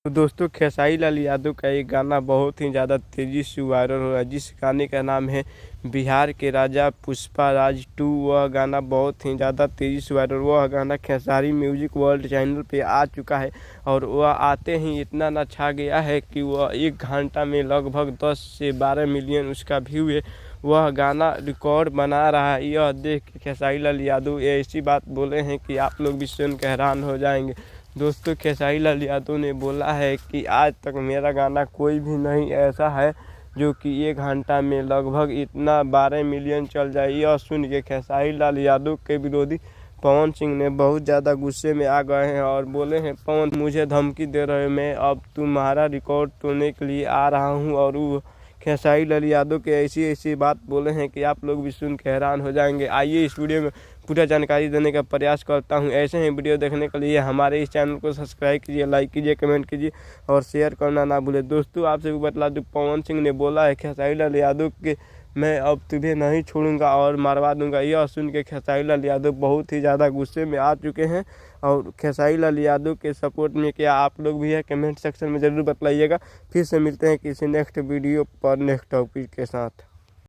तो दोस्तों खेसारी लाल यादव का एक गाना बहुत ही ज़्यादा तेज़ी से वायरल हो रहा है, जिस गाने का नाम है बिहार के राजा पुष्पा राज 2। वह गाना बहुत ही ज़्यादा तेज़ी से वायरल, वह गाना खेसारी म्यूजिक वर्ल्ड चैनल पे आ चुका है और वह आते ही इतना ना छा गया है कि वह 1 घंटा में लगभग 10 से 12 मिलियन उसका व्यू है। वह गाना रिकॉर्ड बना रहा है। यह देख के खेसारी लाल यादव ऐसी बात बोले हैं कि आप लोग भी सुन के हैरान हो जाएंगे। दोस्तों खेसारी लाल यादव ने बोला है कि आज तक मेरा गाना कोई भी नहीं ऐसा है जो कि 1 घंटा में लगभग इतना 12 मिलियन चल जाए। यह सुन के खेसारी लाल यादव के विरोधी पवन सिंह ने बहुत ज़्यादा गुस्से में आ गए हैं और बोले हैं, पवन मुझे धमकी दे रहे हो, मैं अब तुम्हारा रिकॉर्ड तोड़ने के लिए आ रहा हूँ। और वो खेसारी लाल यादव के ऐसी बात बोले हैं कि आप लोग भी सुन के हैरान हो जाएंगे। आइए इस वीडियो में पूरा जानकारी देने का प्रयास करता हूं। ऐसे ही वीडियो देखने के लिए हमारे इस चैनल को सब्सक्राइब कीजिए, लाइक कीजिए, कमेंट कीजिए और शेयर करना ना भूलें। दोस्तों आपसे भी बतला दूं, पवन सिंह ने बोला है खेसारी लाल यादव के मैं अब तुम्हें नहीं छोड़ूंगा और मारवा दूंगा। यह सुन के खेसारी लाल यादव बहुत ही ज़्यादा गुस्से में आ चुके हैं और खेसारी लाल यादव के सपोर्ट में क्या आप लोग भी है, कमेंट सेक्शन में ज़रूर बतलाइएगा। फिर से मिलते हैं किसी नेक्स्ट वीडियो पर नेक्स्ट टॉपिक के साथ।